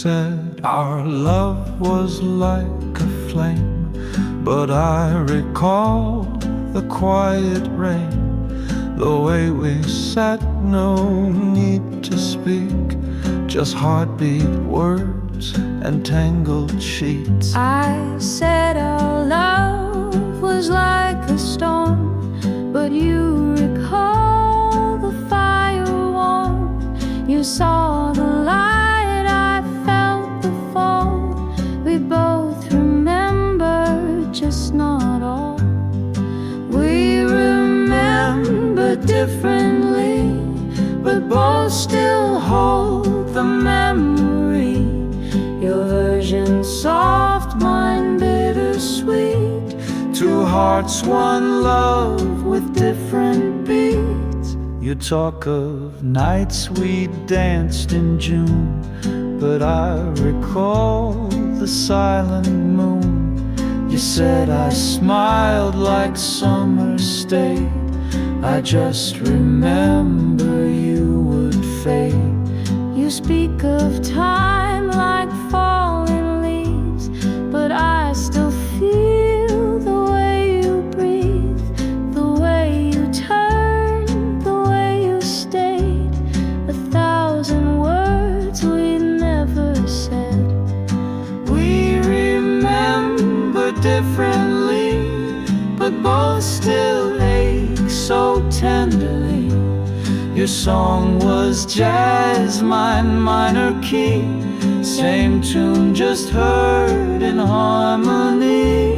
said our love was like a flame, but I recall the quiet rain, the way we sat, no need to speak, just heartbeat, words, and tangled sheets. I said our love was like a storm, but you recall the fire warm. You saw the light, I felt the fall. We both remember, just not all. We remember differently, but both still hold the memory. Your version soft, mine bittersweet. Two hearts, one love with different beats. You talk of nights we danced in June, but I recall the silent moon. You said I smiled like summer stayed. I just remember you would fade. You speak of time like falling leaves, but I still feel the way you breathe, the way you turned, the way you stayed. 1,000 words we never said. We remember differently, but both still ache so tenderly. Your song was jazz, mine minor key. Same tune, just heard in harmony.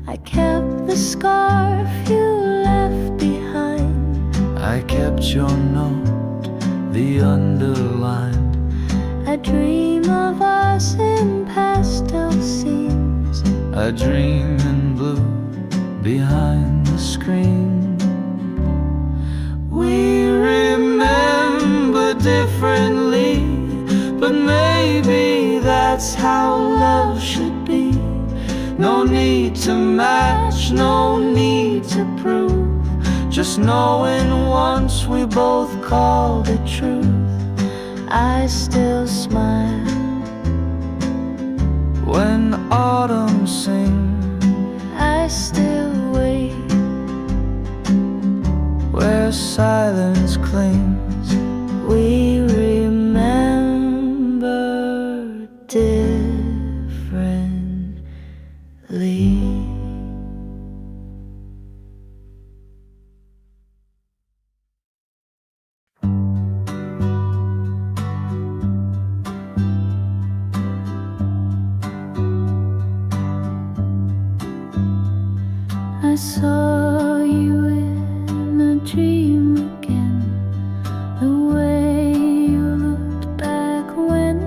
I kept the scarf you left behind. I kept your note, the underlined. I dream of us in pastel scenes. I dream in blue behind the screen. We remember differently, but maybe that's how love should be. No need to match, no need to prove, just knowing once we both called it truth. I still smile when autumn sings. I still wait where silence clings. We remember differently. I saw you in a dream again, the way you looked back when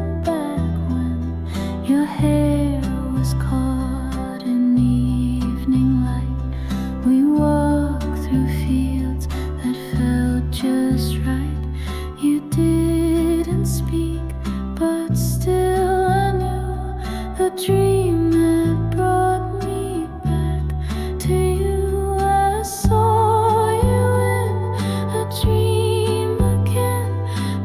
your hair was caught in evening light. We walked through fields that felt just right. You didn't speak, but still I knew the dream had brought me back to you. I saw you in a dream again.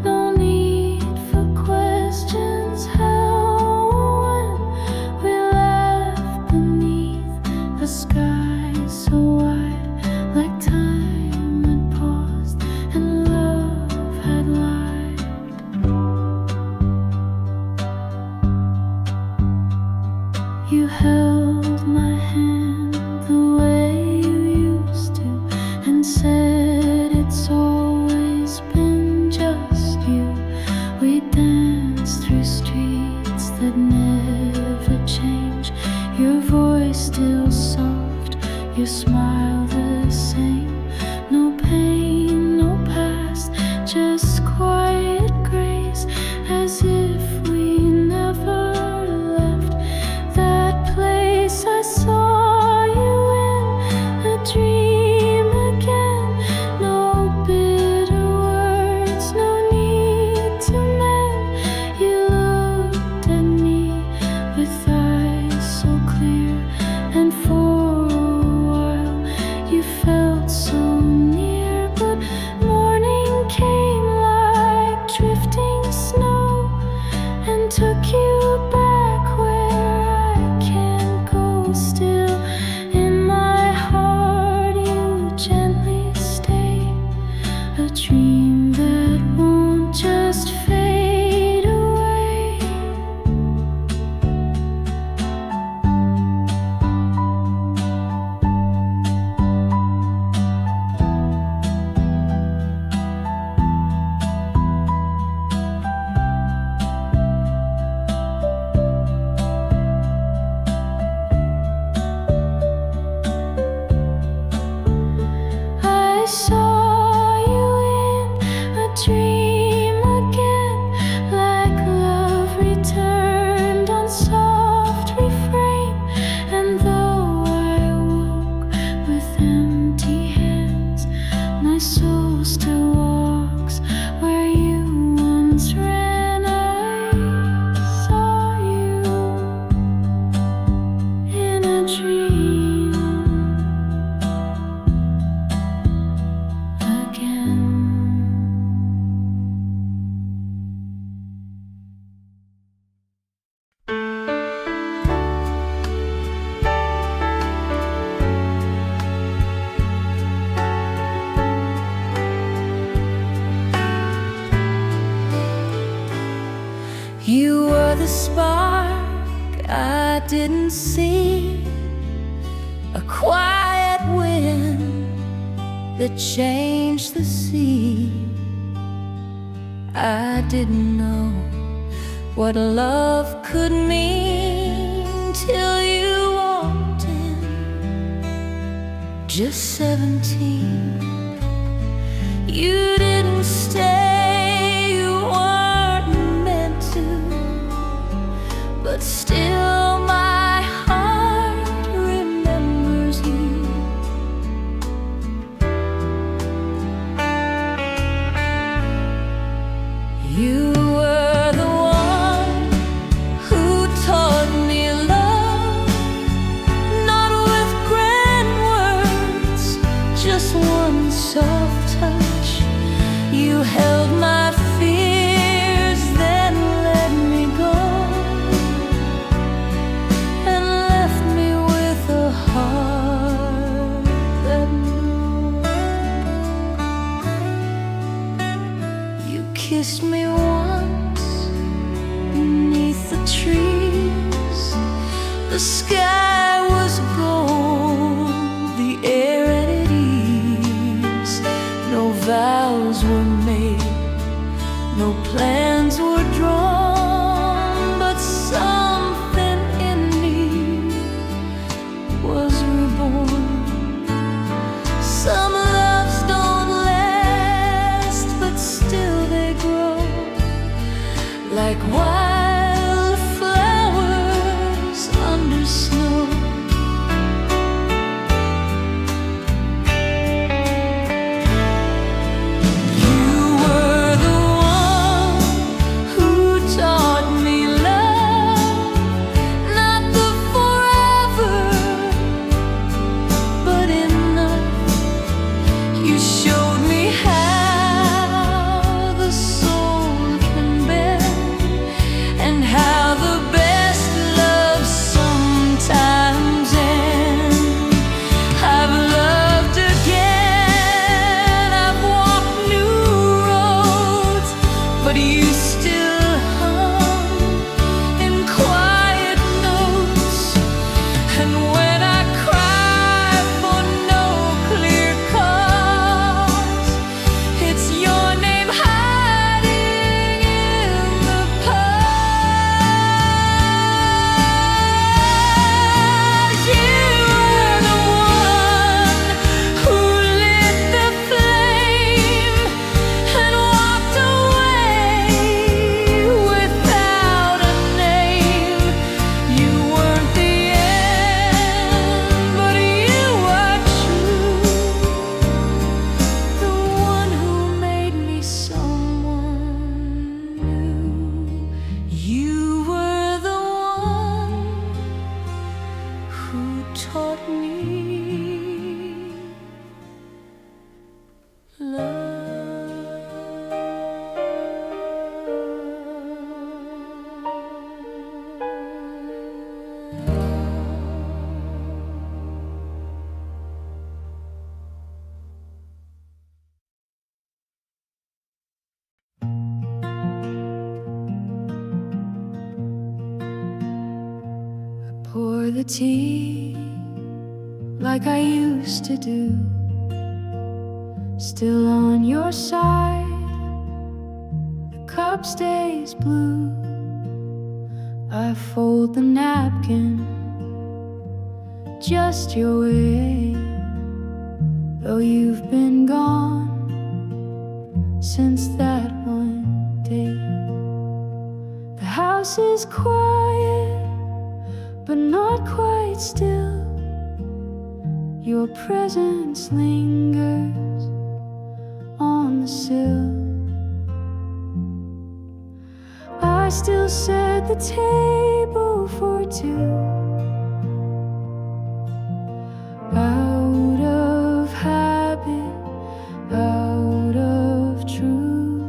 No need for questions, how or when. We laughed beneath a sky so wide, like time had paused and love had lied. You held my hand the way you used to, and said it's always been just you. We danced through streets that never change. Your voice still soft, your smile the same. No pain, no past, just quiet grace, as if we never left that place. I saw you in a dream again. No bitter words, no need to mend. You looked at me with eyes so clear, and for a while spark I didn't see, a quiet wind that changed the sea. I didn't know what love could mean till you walked in, just 17. You didn't stay, you weren't meant to, but still my heart remembers you. You were the one who taught me love, not with grand words, just one soft touch. You held my fears, then let me go, and left me with a heart that knew. You kissed me once beneath the trees. The sky was gold, the air at ease. No vows were made, no plans were drawn, but something in me was reborn. Some loves don't last, but still they grow like wildflowers under snow. Pour the tea like I used to do, still on your side, the cup stays blue. I fold the napkin just your way, though you've been gone since that one day. The house is quiet, but not quite still. Your presence lingers on the sill. I still set the table for two, out of habit, out of truth.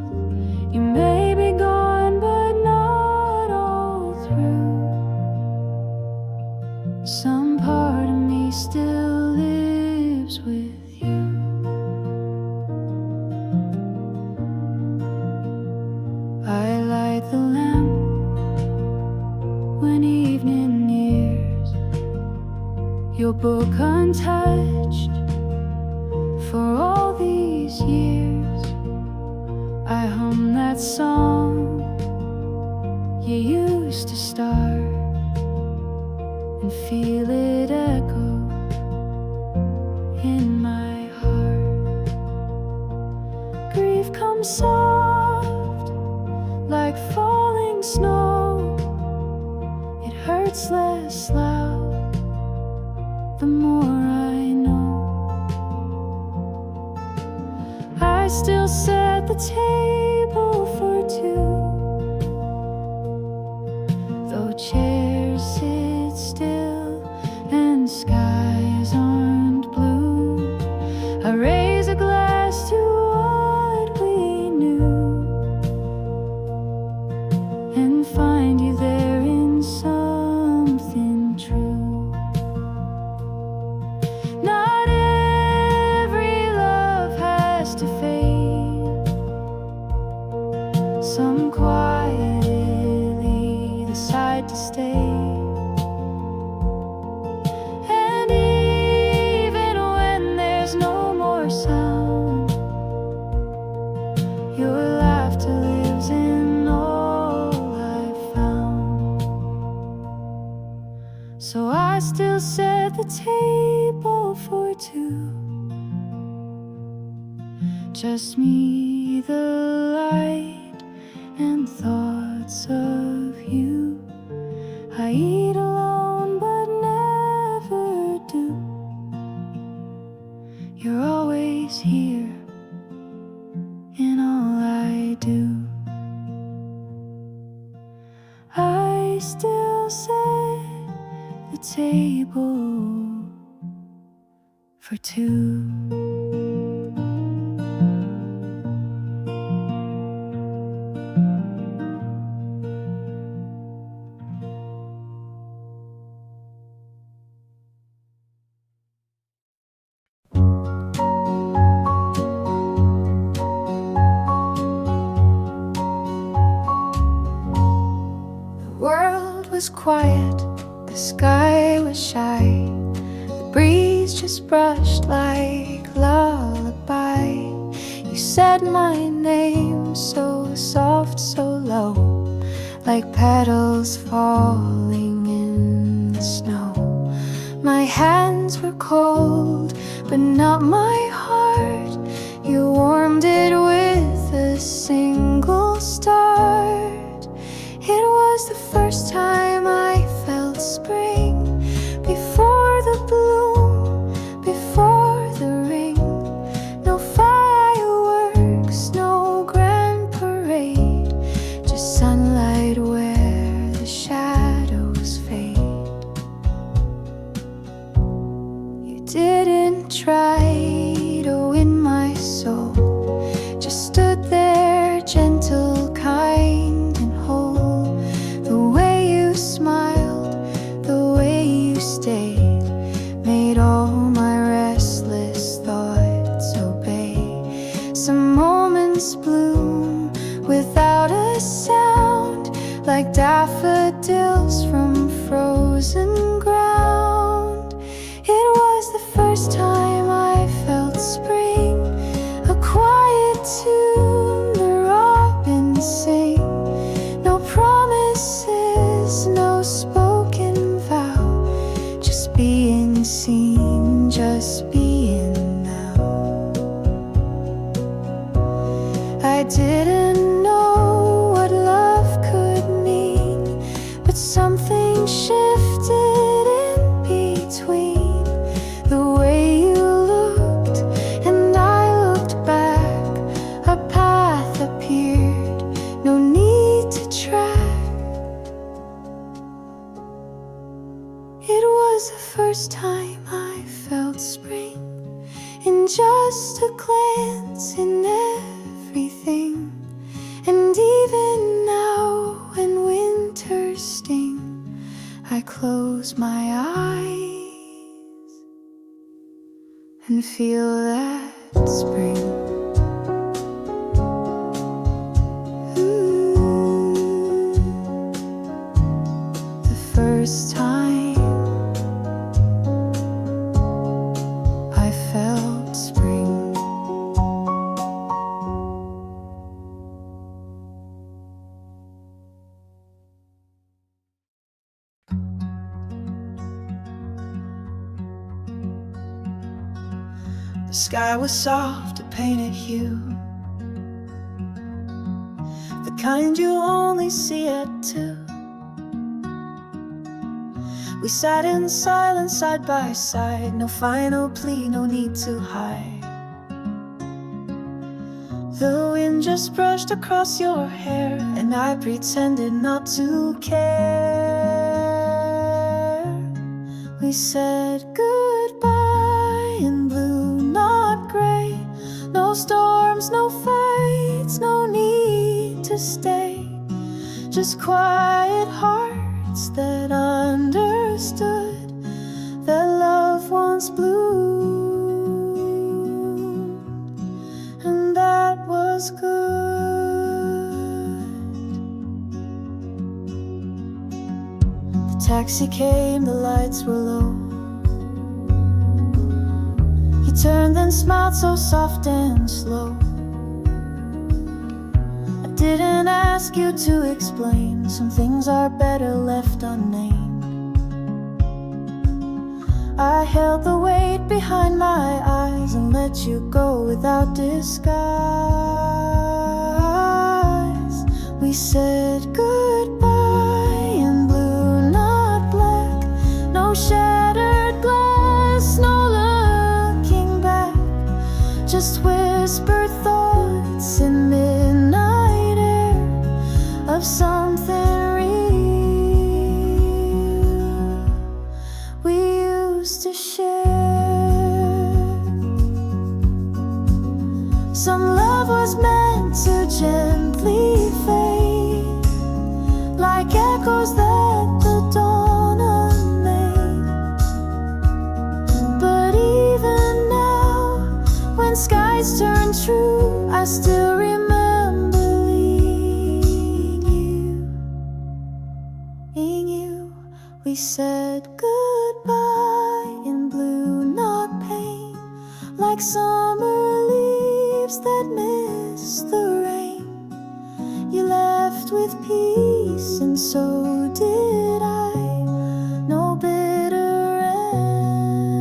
You may be gone, but not all through. Some part of me still lives with you. I light the lamp in my heart. Grief comes soft, like falling snow. It hurts less loud the more I know. I still set the table for two, though chairs sit still and skies aren't blue. I raise a glass to what we knew and find you there in something true. Not every love has to fade. Some quietly decide to stay. And even when there's no more sound, your laughter lives in all I've found. So I still set the table for two, just me, the light, and thoughts of you. I eat alone but never do. You're always here in all I do. I still set the table for two. The world was quiet, the sky was shy, the breeze just brushed like lullaby. You said my name so soft, so low, like petals falling in the snow. My hands were cold, but not my heart. You warmed it with a single start. It was the first time I felt spring, before the bloom, before the ring. No fireworks, no grand parade, just sunlight where the shadows fade. You didn't try to win my soul, just stood there gentle, kind and whole. The way you smiled, the way you stayed, made all my restless thoughts obey. Some moments bloom without a sound, like daffodils from frozen ground. It was the first time I felt spring, a quiet tune the robins sing. No promises, no spoken vow, just being seen, just being now. I didn't know what love could mean, but something shifted in between. The way you looked and I looked back, a path appeared, no need to track. It was the first time I felt spring, in just a glance, in everything. And even now when winters sting, I close my eyes and feel that spring. The first time I felt spring. The sky was soft, a painted hue, the kind you only see at 2. We sat in silence side by side, no final plea, no need to hide. The wind just brushed across your hair, and I pretended not to care. We said goodbye in blue, not gray. No storms, no fights, no need to stay. Just quiet hearts that understood that love once bloomed, and that was good. The taxi came, the lights were low. He turned and smiled so soft and slow. I didn't ask you to explain, some things are better left unnamed. I held the weight behind my eyes and let you go without disguise. We said goodbye in blue, not black. No shattered glass, no looking back. Just whispered thoughts in midnight air of something real we used to share. Some love was meant to gently fade, like echoes that the dawn unmade. But even now, when skies turn true, I still remember being you. We said goodbye in blue, not pain, like summer leaves that miss the rain. You left with peace, and so did I. No bitter end,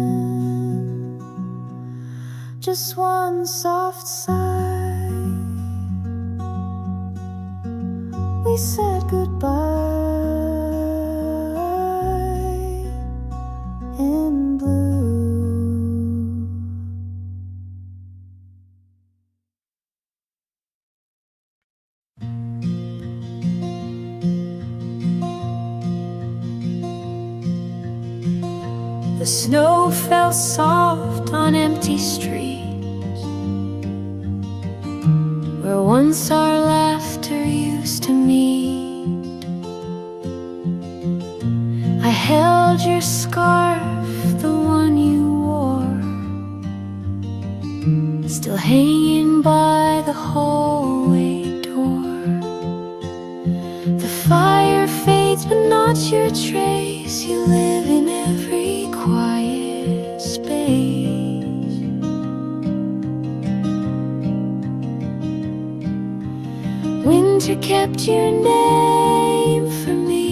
just one soft sigh. We said goodbye in blue. The snow fell soft on empty streets, where once our laughter used to meet. I held your scarf, the one you wore, still hanging by the hallway door. The fire fades, but not your trace. You live in every quiet space. Winter kept your name for me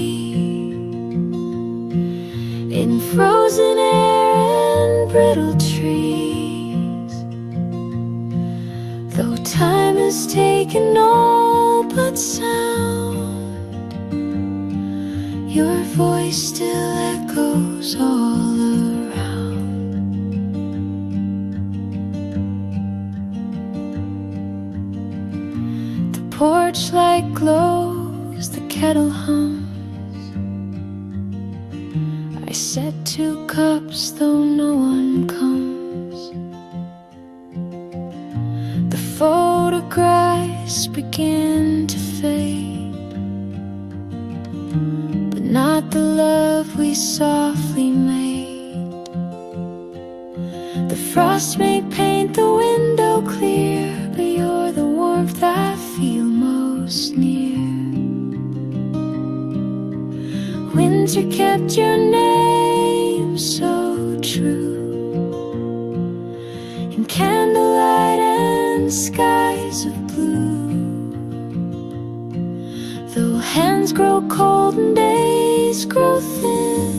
in frozen air and brittle trees. Though time has taken all but sound, your voice still echoes all around. The porch light glows, the kettle hums. I set 2 cups, though no one comes. The photographs begin to fade, but not the love we softly made. The frost may paint the window clear, but you're the warmth I feel most near. Winter kept your name so true in candlelight and skies of blue. Though hands grow cold and days grow thin,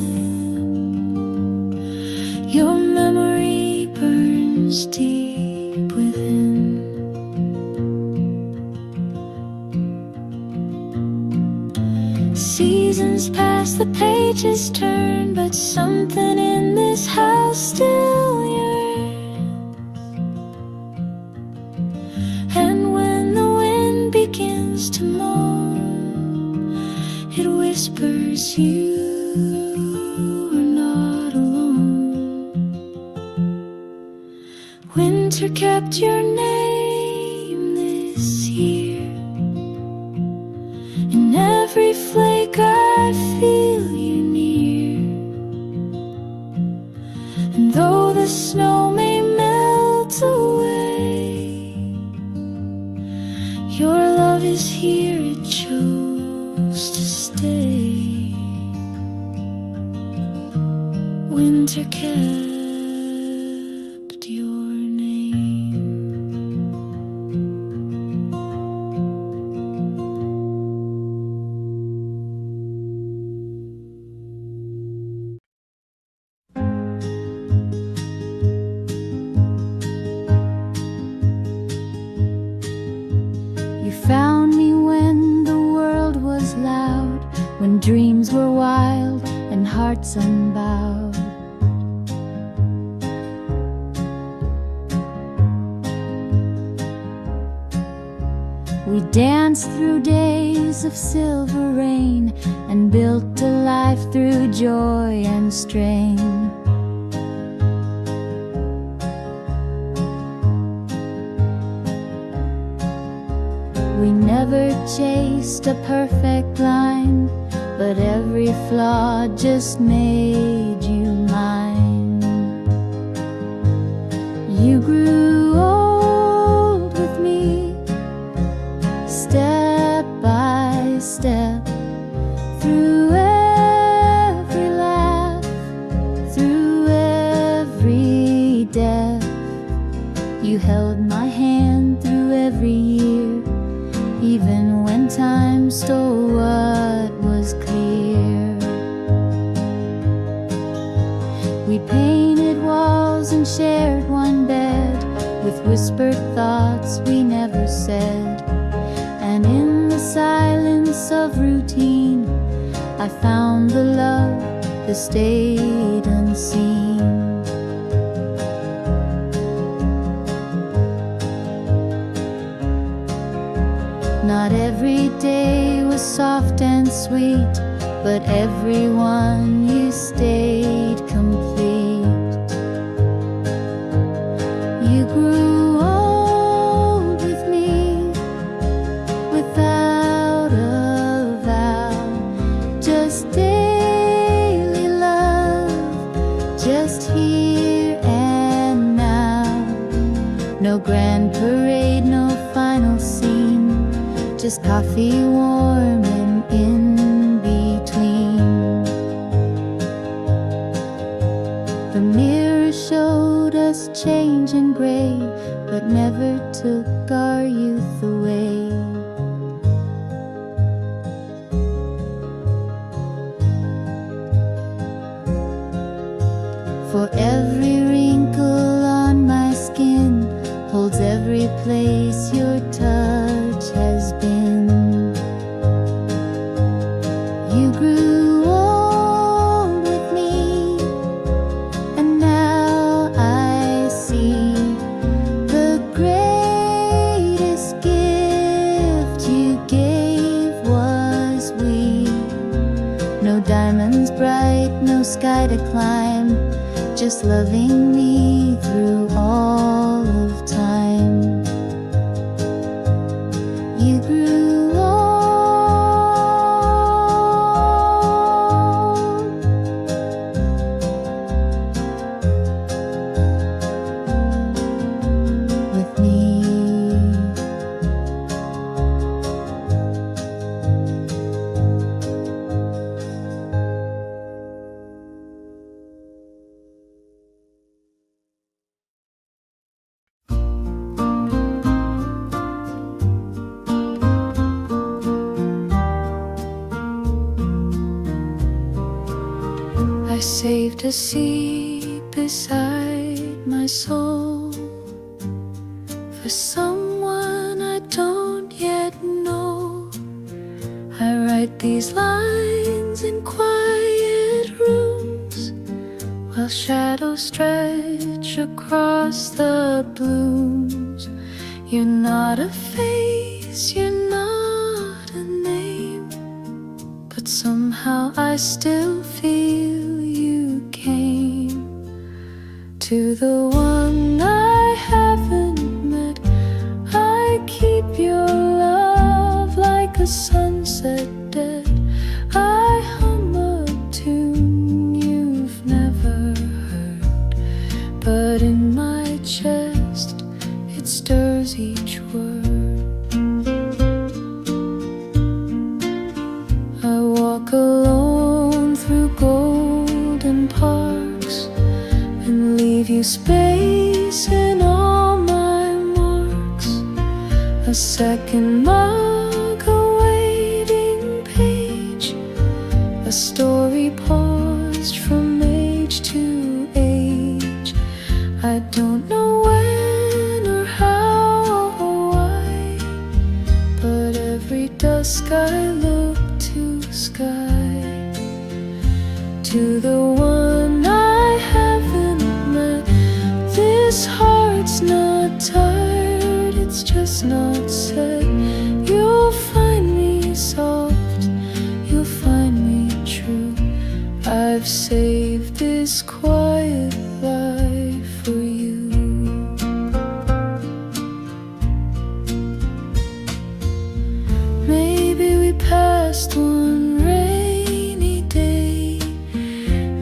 your memory burns deep. watch the pages turn, but something in this house still yearns. And when the wind begins to moan, it whispers you are not alone. Winter kept your name this year. In every flake I feel you near. And though the snow may melt away, your love is here, it chose to stay. Winter kept your name. You found me when the world was loud, when dreams were wild and hearts unbowed. We danced through days of silver rain and built a life through joy and strain. We never chased a perfect line, but every flaw just made you mine. You grew old with me, step by step, through every laugh, through every death. You held my hand through every year, even when time stole what was clear. We painted walls and shared one bed, with whispered thoughts we never said. And in the silence of routine, I found the love that stayed unseen. Not every day was soft and sweet, but every one you stayed complete. You grew old with me, without a vow, just daily love, just here and now. No grand parade, no final scene, just coffee warm and in between. The mirror showed us change and gray, but never took our youth away. For every wrinkle on my skin holds every place your touch has been. You grew old with me, and now I see the greatest gift you gave was we. No diamonds bright, no sky to climb, just loving me through all of time. You grew old with me. I saved a seat beside my soul for someone I don't yet know. I write these lines in quiet shadows stretch across the blues. You're not a face, you're not a name, but somehow I still feel you came. To the one I haven't met, I keep your love like a sunset dead. I hum a tune you've never heard, but in my chest it stirs each word. I walk alone through golden parks and leave you space in all my marks. A second mug, a waiting page, a story paused from age to age. I don't know when or how or why, but every dusk I look to sky, to the one I haven't met. This heart's not tired, it's just not set. You'll find me soft, you'll find me true. I've saved this quiet life for you. Maybe we passed one rainy day,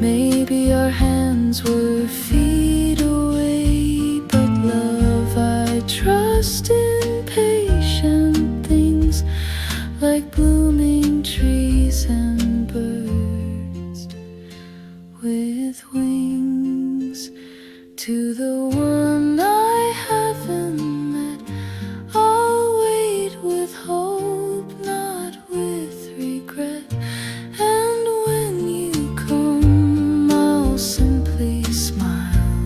maybe our hands were feet away, but love, I trust in patient things like blooming trees and birds with wings. To the one I haven't met, I'll wait with hope, not with regret. And when you come, I'll simply smile,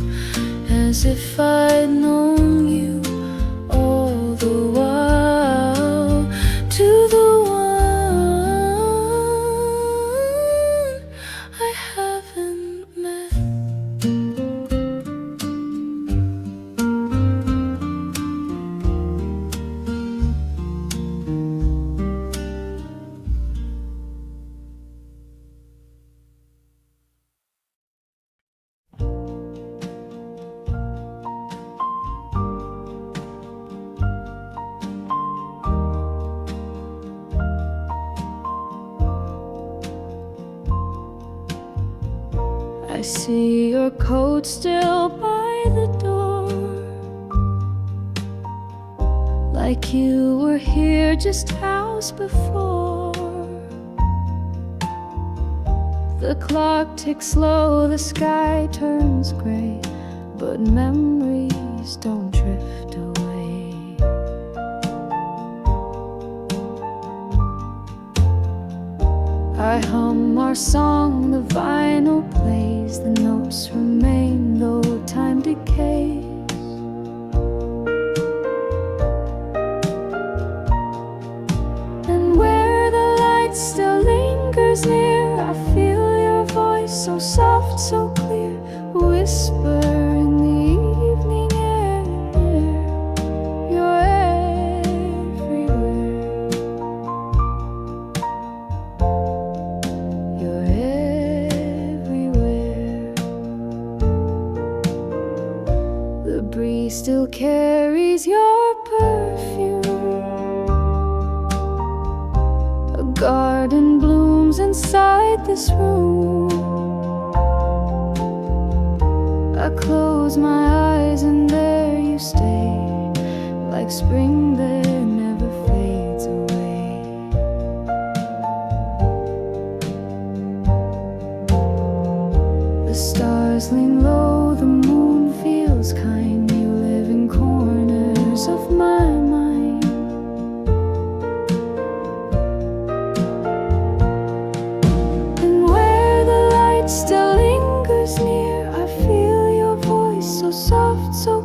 as if I'd known you all the while. To the one I haven't met. I see your coat still by the door, like you were here just hours before. The clock ticks slow, the sky turns gray, but memories don't drift away. I hum our song, the vinyl plays, the notes remain though time decays. And where the light still lingers near, I feel your voice so soft, so clear, whisper in the evening air. You're everywhere. You're everywhere. The breeze still carries your perfume. A garden blooms inside this room. I close my eyes and there you stay, like spring there never fades away. The stars lean low, the moon feels kind. You live in corners of my mind. And where the light still lingers near, I feel your voice so soft, so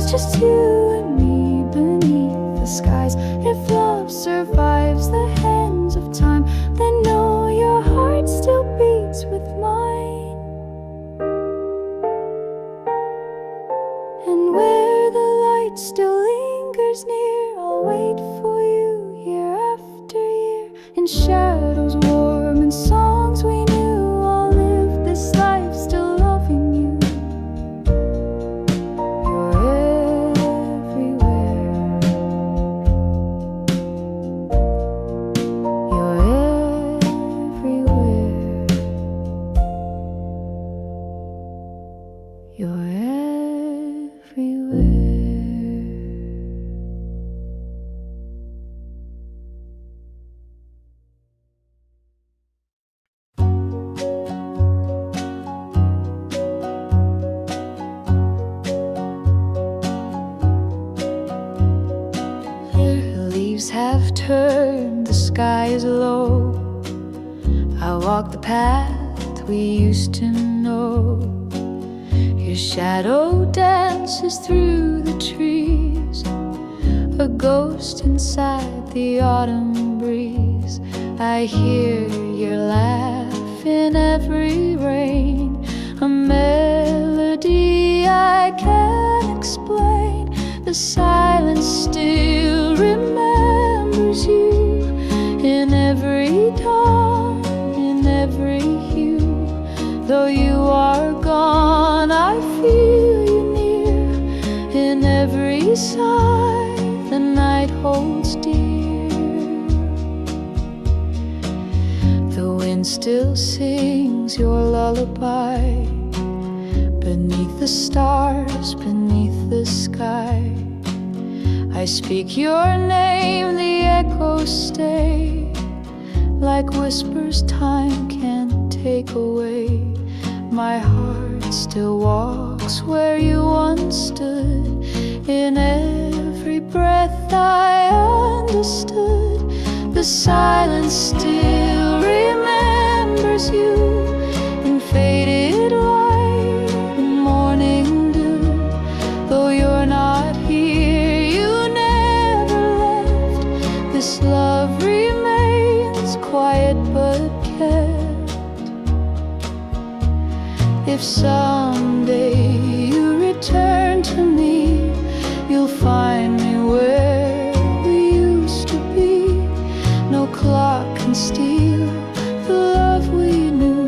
it's just you and me beneath the skies. If love survives the hands of time, then know your heart still beats with mine. And where the light still lingers near, I'll wait for you year after year. In shadows warm and songs we knew, I'll live this life still loving you. You're everywhere. You're everywhere. You're everywhere. Leaves have turned, the sky is low. I walk the path we used to know. Your shadow dances through the trees, a ghost inside the autumn breeze. I hear your laugh in every rain, a melody I can't explain. The silence still remembers you in every dawn, in every hue. Though you are gone, I feel you near in every sigh the night holds dear. The wind still sings your lullaby beneath the stars, beneath the sky. I speak your name, the echoes stay like whispers time can't take away. My heart still walks where you once stood. In every breath I understood. The silence still remembers you in faded light and morning dew. Though you're not here, you never left. This love remains quiet but kept. If someday you return to me, you'll find me where we used to be. No clock can steal the love we knew.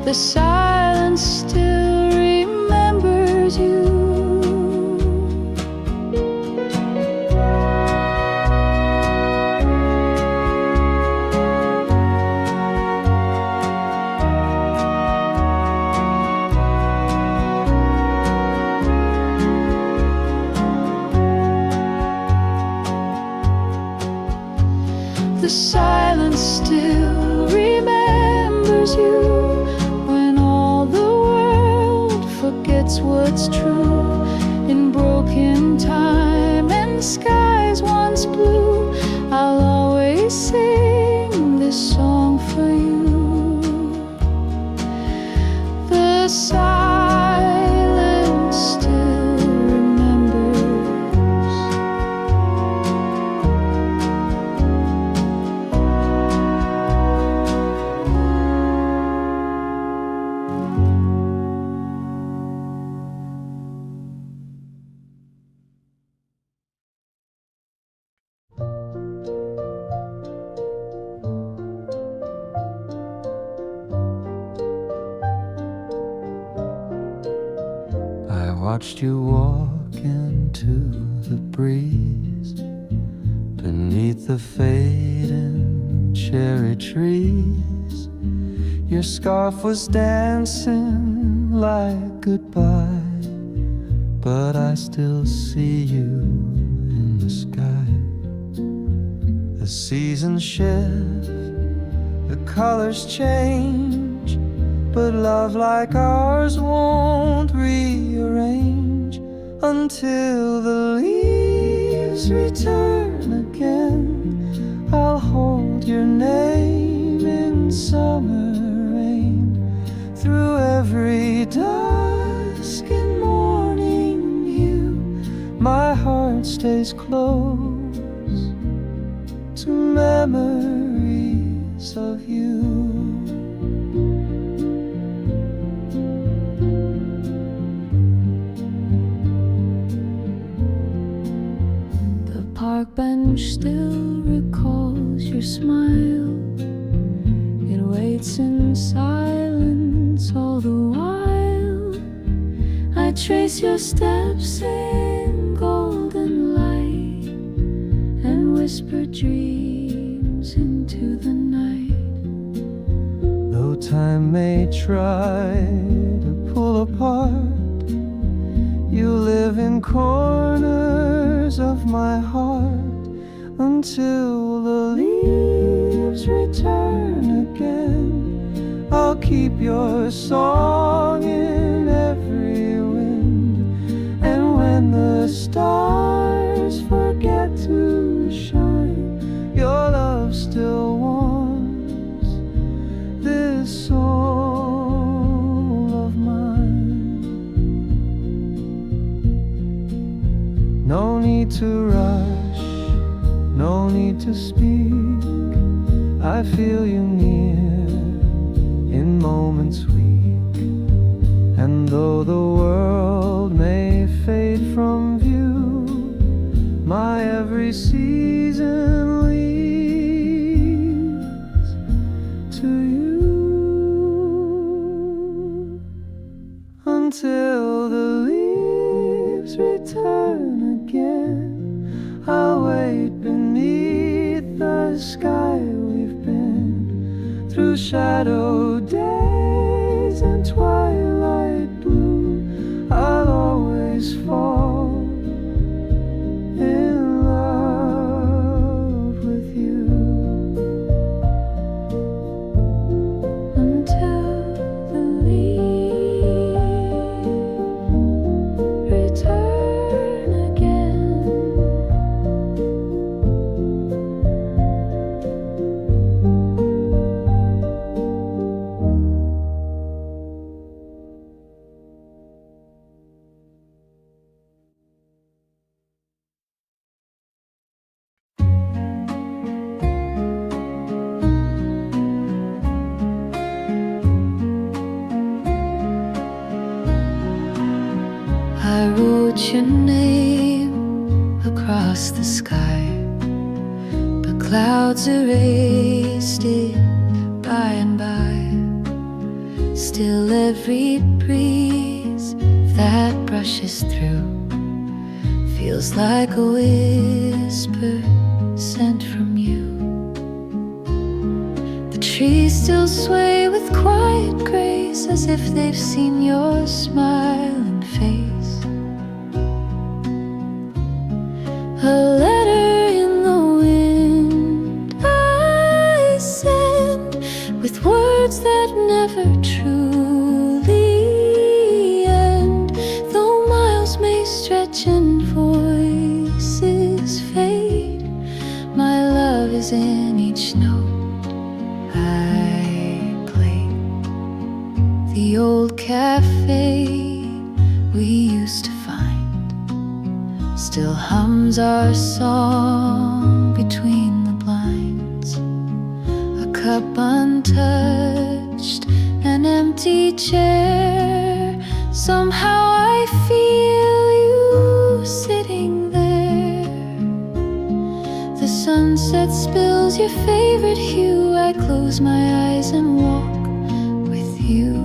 The silence still remembers you. The silence still remembers you when all the world forgets what's true. In broken time and skies once blue, I'll always sing this song for you. The silence still remembers. I watched you walk into the breeze beneath the fading cherry trees. Your scarf was dancing like goodbye, but I still see you in the sky. The seasons shift, the colors change, but love like ours won't rearrange until the leaves return again. I'll hold your name in summer rain through every dusk and morning hue. stays close to memories of you. The park bench still recalls your smile. It waits in silence all the while. I trace your steps in golden light and whisper dreams into the night. Though time may try to pull apart, you live in corners of my heart until the leaves return again. I'll keep your song in every wind, and when the stars forget to shine, your love still warms this soul of mine. No need to rush, no need to speak. I feel you near in moments weak, and though the world may fade from view, my every season leads to you. Until the leaves return again, I'll wait beneath the sky we've been through shadow days and twilight blue. I'll always fall in love with you. Until the leaves return again. I wrote your name across the sky, but clouds erased it by and by. Still every breeze that brushes through feels like a whisper sent from you. The trees still sway with quiet grace, as if they've seen your smiling face. A letter in the wind I send, with words that never truly end. Though miles may stretch and voices fade, my love is in each note I play. The old cafe we used to find still hums our song between the blinds. A cup untouched, an empty chair. Somehow I feel you sitting there. The sunset spills your favorite hue. I close my eyes and walk with you.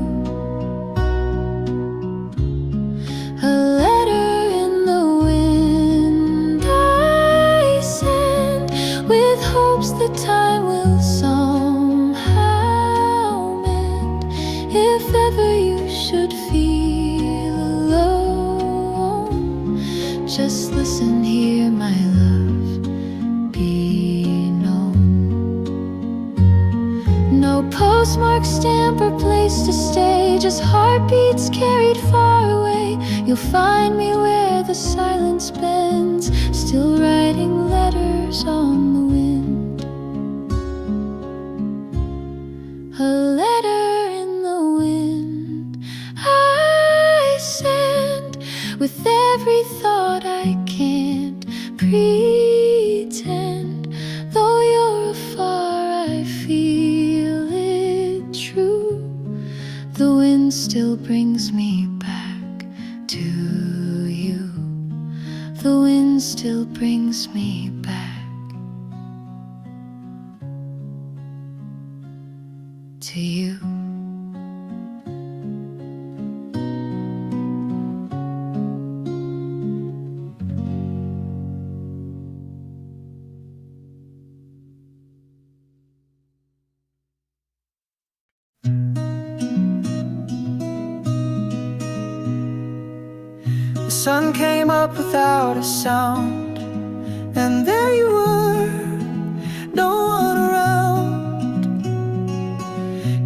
A letter in the wind I send, with hopes that time will somehow mend. If ever you should feel alone, just listen, hear my love be known. No postmark, stamp, or place to stay, just heartbeats carried far away. You'll find me where the silence bends, still writing letters on the wind. A letter in the wind I send, with every thought I can't still brings me back to you. The wind still brings me back to you. The sun came up without a sound, and there you were, no one around.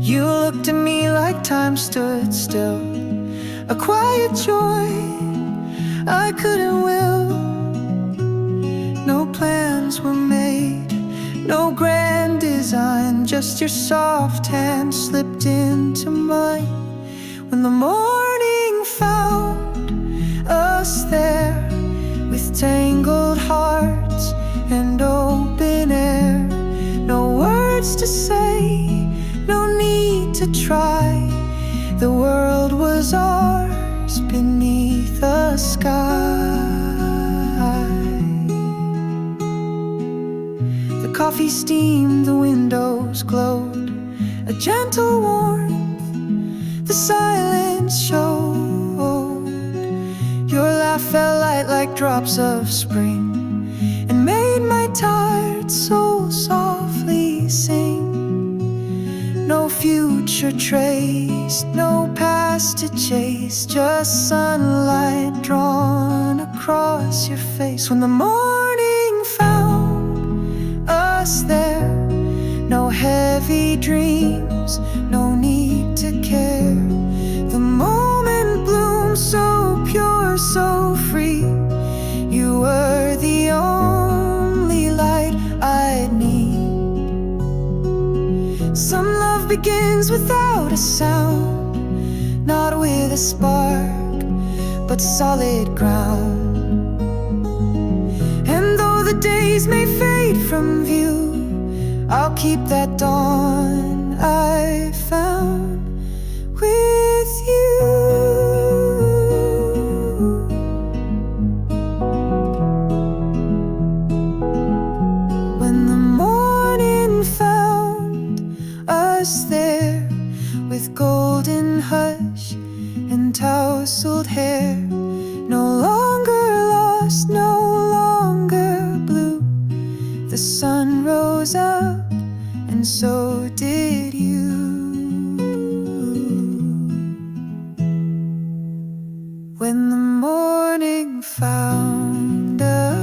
You looked at me like time stood still, a quiet joy I couldn't will. No plans were made, no grand design, just your soft hand slipped into mine. When the morning found us there, with tangled hearts and open air, no words to say, no need to try. The world was ours beneath the sky. The coffee steamed, the windows glowed, a gentle warmth the silence showed. Your laugh fell light like drops of spring, and made my tired soul softly sing. No future traced, no past to chase, just sunlight drawn across your face. When the morning found us there, no heavy dreams, no need to care. The moment bloomed so pure, so free. You were the only light I'd need. Some love begins without a sound, not with a spark, but solid ground. And though the days may fade from view, I'll keep that dawn I found with you. When the morning found us there, with golden hush and tousled hair, no longer lost, no longer blue. The sun rose up, and so did you. When the morning found us.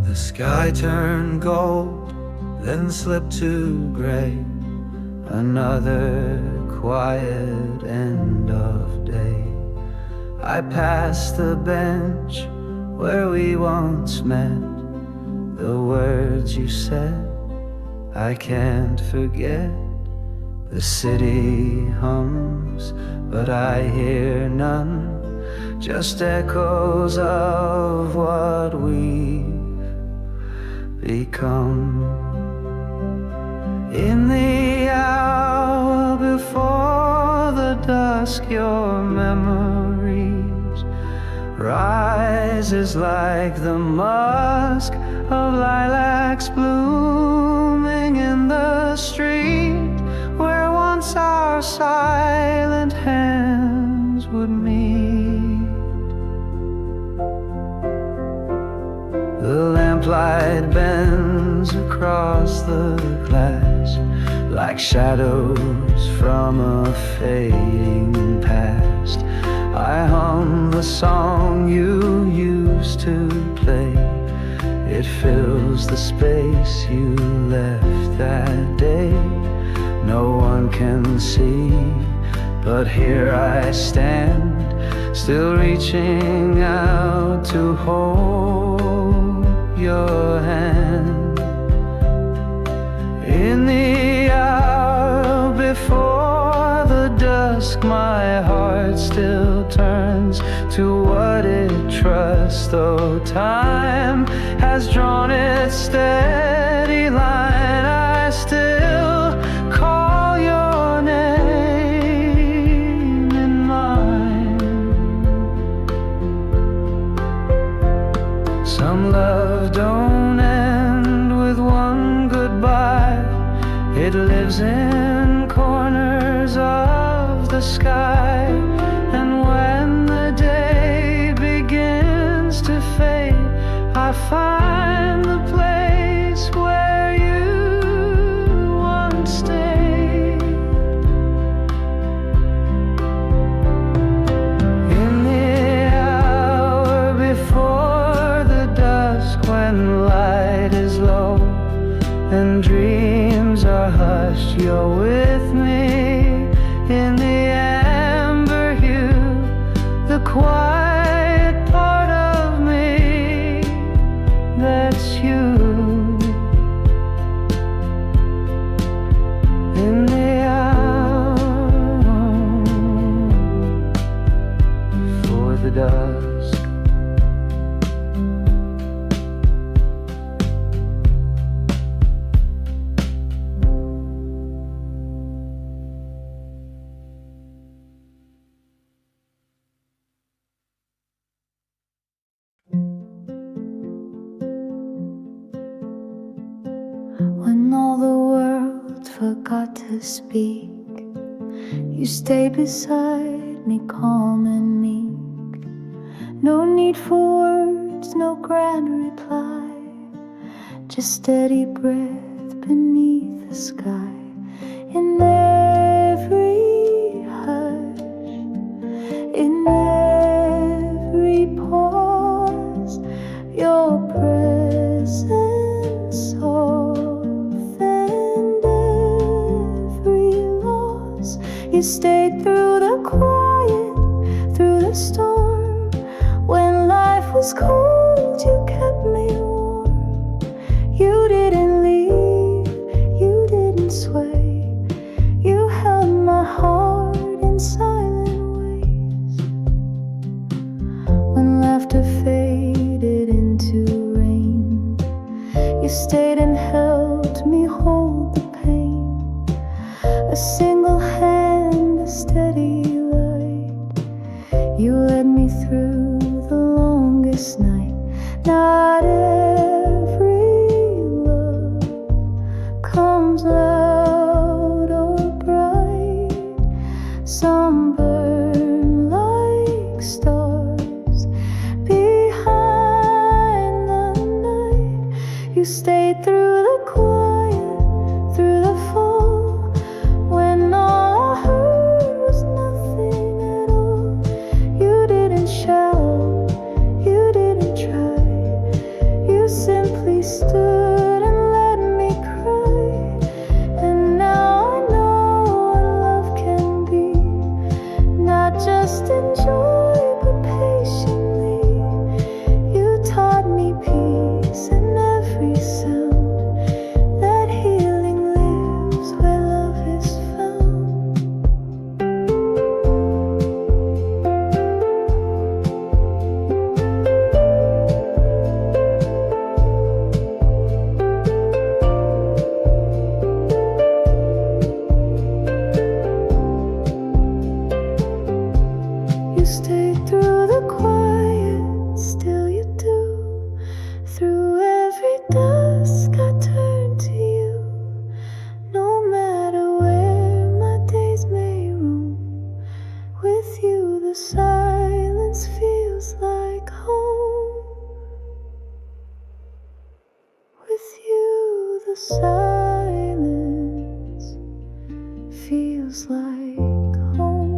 The sky turned gold, then slipped to gray. Another quiet end of day. I passed the bench where we once met. The words you said I can't forget. The city hums, but I hear none, just echoes of what we've become. In the hour before the dusk, your memories rises like the musk of lilacs blooming in the street where once our silent hands would meet. The lamplight bends across the glass like shadows from a fading past. I hum the song you used to play. It fills the space you left that day. No one can see, but here I stand, still reaching out to hold your hand. In the hour before the dusk, dusk, my heart still turns to what it trusts, though time has drawn its steady line. I still call your name in mine. Some love don't end with one goodbye. It lives in corners of the sky. And when the day begins to fade, I find the place where you once stayed. In the hour before the dusk, when light is low and dreams are hushed, you're with me in the amber hue, the quiet part of me, that's you. In the hour before the dusk. When all the world forgot to speak, you stayed beside me, calm and meek. No need for words, no grand reply, just steady breath beneath the sky. In every hush, in every pause, your presence softened every loss. You stayed through the quiet, through the storm. When life was cold, you kept me warm. You didn't leave, you didn't sway. You held my heart in silent ways. When laughter faded into rain, you stayed and helped me hold the pain. A single hand, a steady light. You led me through the longest night. Not every love comes loud or bright. Some burn like stars behind the night. You stayed through the quiet, through the fall, when all I heard was nothing at all. You didn't shout, you didn't try. You simply stood and let me cry. And now I know what love can be, not just in joy but patiently. You taught me peace in every sound, that healing lives where love is found. You stayed through the quiet, still you do. Through every dusk I turn to you. No matter where my days may roam, with you the silence feels like home. With you the silence feels like home.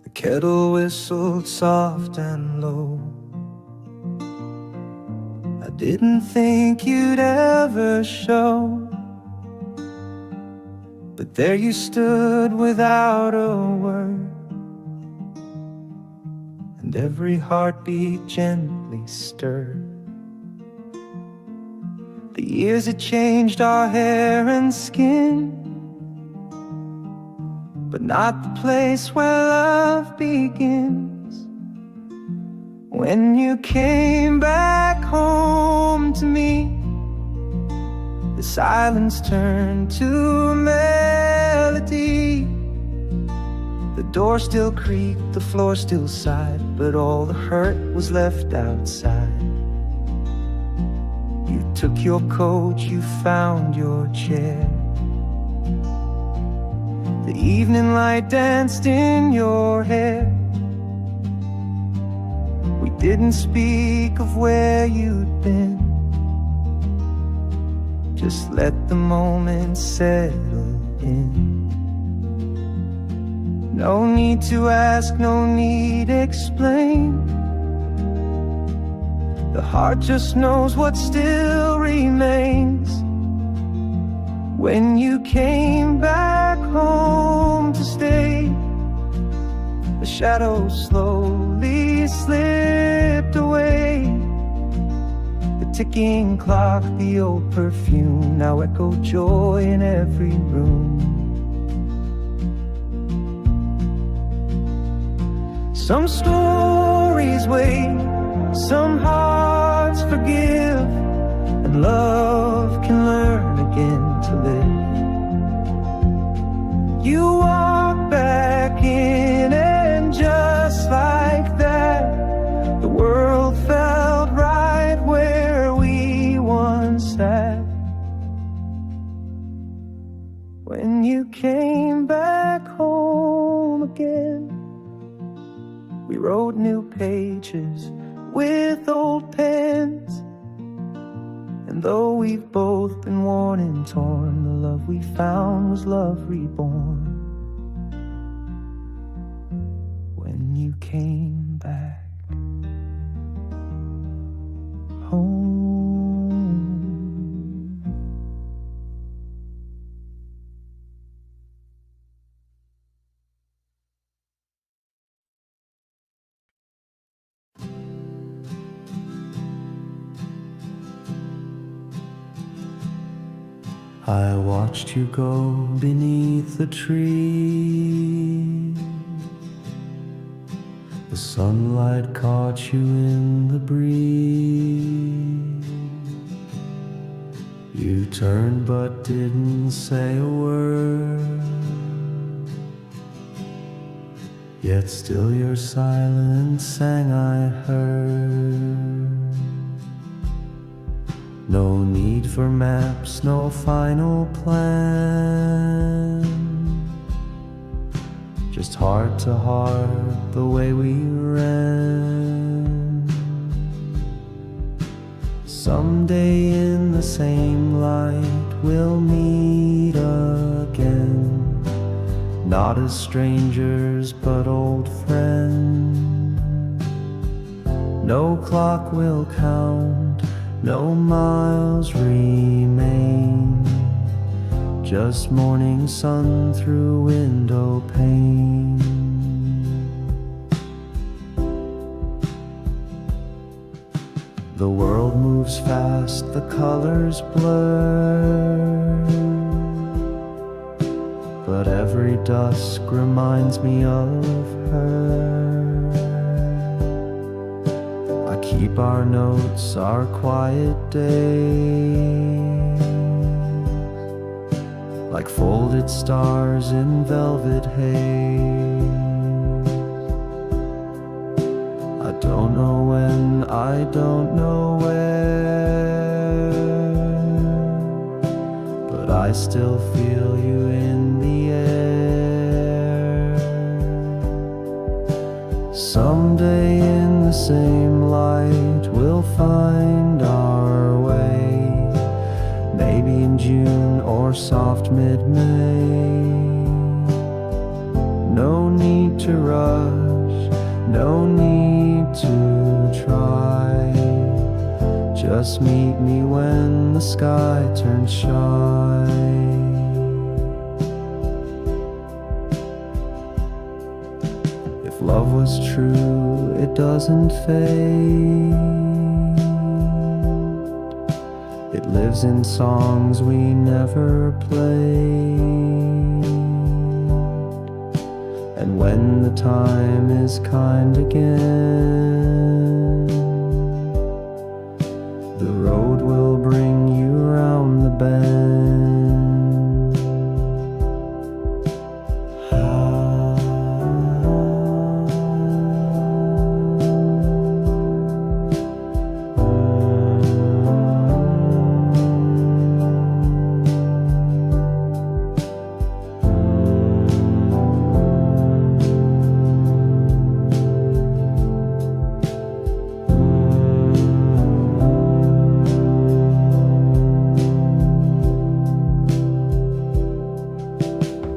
The kettle whistled soft and low. I didn't think you'd ever show. But there you stood without a word, and every heartbeat gently stirred. The years had changed our hair and skin, but not the place where love begins. When you came back home to me, the silence turned to a melody. The door still creaked, the floor still sighed, but all the hurt was left outside. You took your coat, you found your chair. The evening light danced in your hair. We didn't speak of where you'd been, just let the moment settle in. No need to ask, no need explain. The heart just knows what still remains. When you came back home to stay, the shadows slowly slipped away. The ticking clock, the old perfume, now echo joy in every room. Some stories wait, some hearts forgive, and love can learn again to live. You walk back in, and just like that, the world felt right where we once sat. When you came back home again, we wrote new pages with old pens. And though we've both been worn and torn, the love we found was love reborn. When you came back home. I watched you go beneath the tree. The sunlight caught you in the breeze. You turned but didn't say a word, yet still your silence sang I heard. No need for maps, no final plan, just heart to heart, the way we ran. Someday in the same light we'll meet again, not as strangers but old friends. No clock will count, no miles remain, just morning sun through window pane. The world moves fast, the colors blur, but every dusk reminds me of her. Keep our notes, our quiet days, like folded stars in velvet haze. I don't know when, I don't know where, but I still feel you in the air. Someday in the same light we'll find our way, maybe in June or soft mid-May. No need to rush, no need to try, just meet me when the sky turns shy. love was true, it doesn't fade. It lives in songs we never played. And when the time is kind again, the road will bring you round the bend.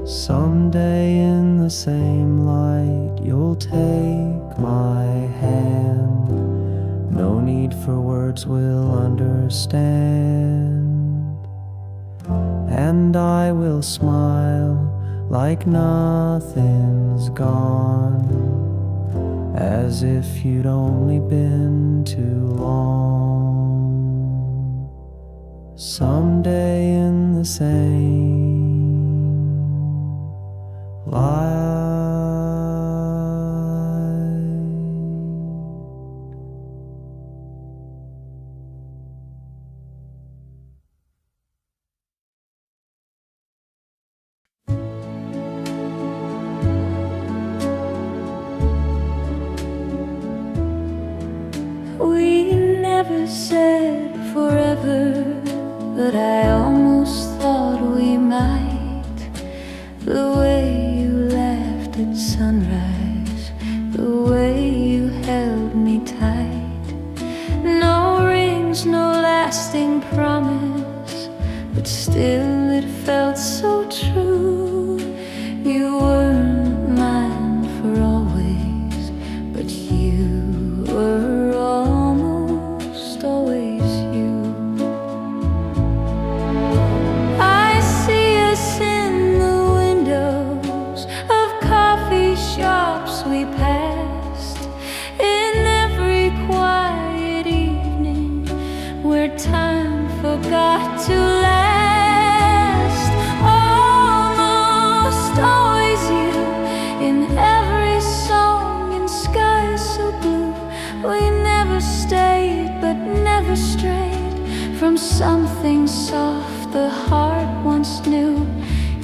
Someday in the same light you'll take my hand. No need for words, we'll understand. And I will smile like nothing's gone, as if you'd only been too long. Someday in the same light. We never said forever, but I almost thought we might. The way you laughed at sunrise, the way you held me tight. No rings, no lasting promise, but still it felt so true. You weren't mine for always, but you were almost always you. I see us in the windows of coffee shops we passed, in every quiet evening where time forgot to last. Almost always you, in every song in skies so blue. We never stayed but never strayed from something soft the heart once knew.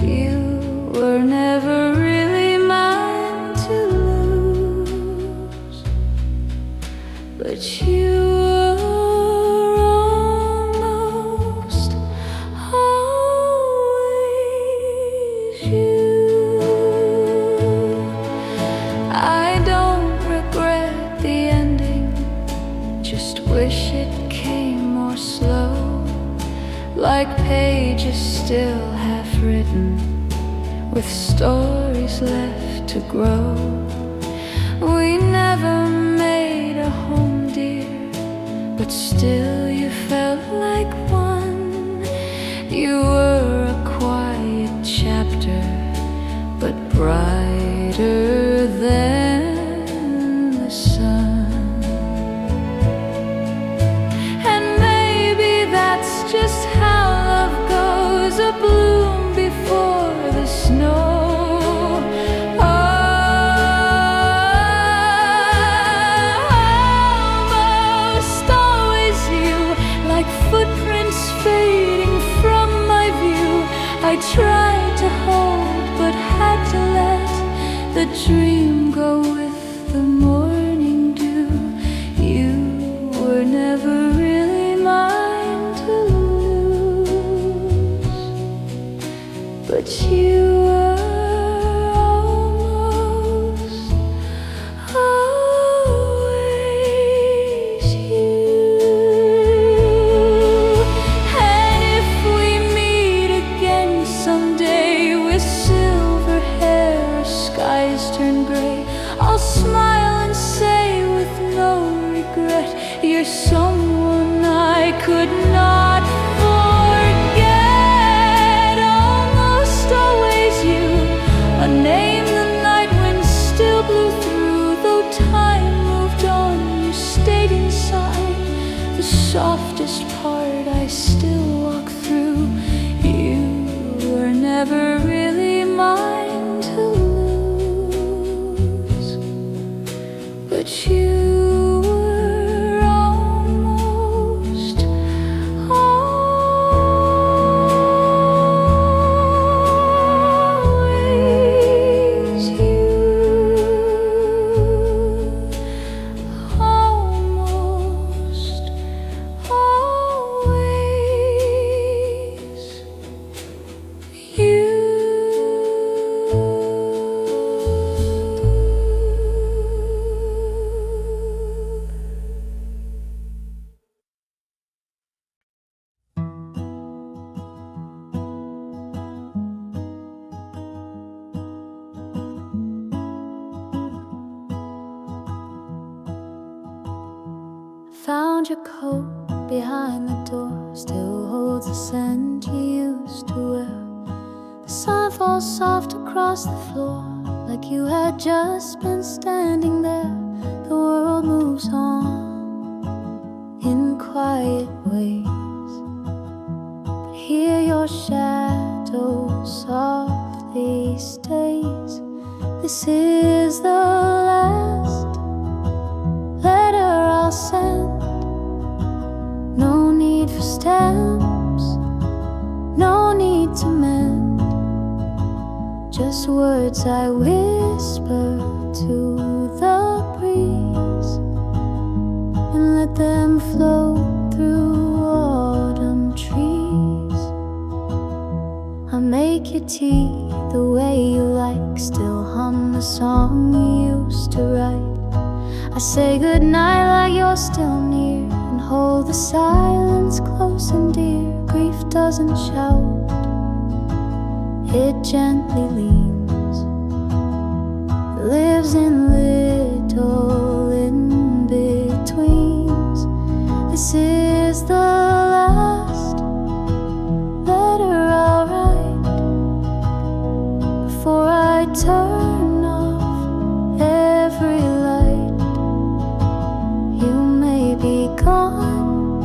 You were never really mine to lose, but you were almost always you. I don't regret the ending, just wish it came more slow, like pages still half written, with stories left to grow. We never made a home, dear, but still you felt like one. You were a quiet chapter, but brighter than the sun. And maybe that's just how love goes, a bloom before the snow. Almost always you, like footprints fading from my view. I tried to hold but had to let the dream go with the morning dew. You were never really mine to lose, but you were almost always you. And if we meet again someday with silver hair or skies turn gray, I'll smile and say with no regret, you're someone I could not forget. Almost always still walk through. You were never really mine to lose, but you were almost always you. Almost always you. Found your coat behind the door, still holds the scent you used to wear. The sun falls soft across the floor, like you had just been standing there. The world moves on in quiet ways, but here your shadow softly stays. This is the last letter I'll send. No need for stamps, no need to mend, just words I whisper to the breeze and let them float through autumn trees. I make your tea the way you like, still hum the song you used to write. I say goodnight like you're still near, and hold the silence close and dear. Grief doesn't shout, it gently leans, it lives in little in-betweens. This is the last letter I'll write before I turn off every light. You may be gone,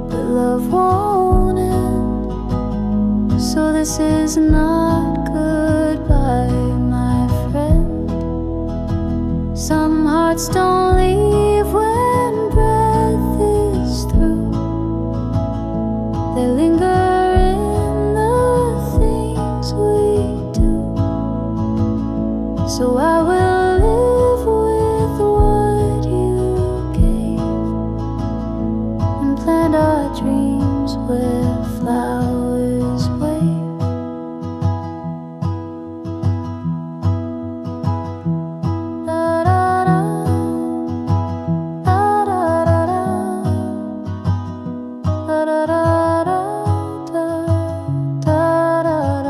but love won't end. So this is not goodbye, my friend. Some hearts don't leave when breath is through. They linger in the things we do. So I will live with what you gave and plant our dreams where flowers wave. Da da da, da da da da, da da da da, da da da da, da da da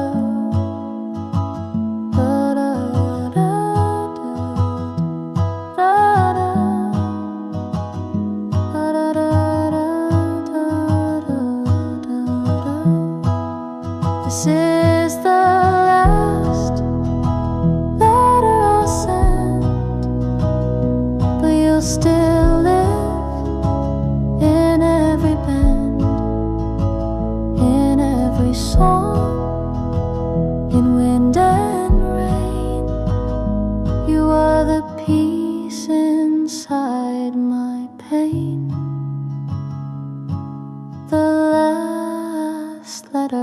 This is the last letter I'll send, but you'll still live in every bend, in every song, in wind and rain. You are the peace inside my pain. The last letter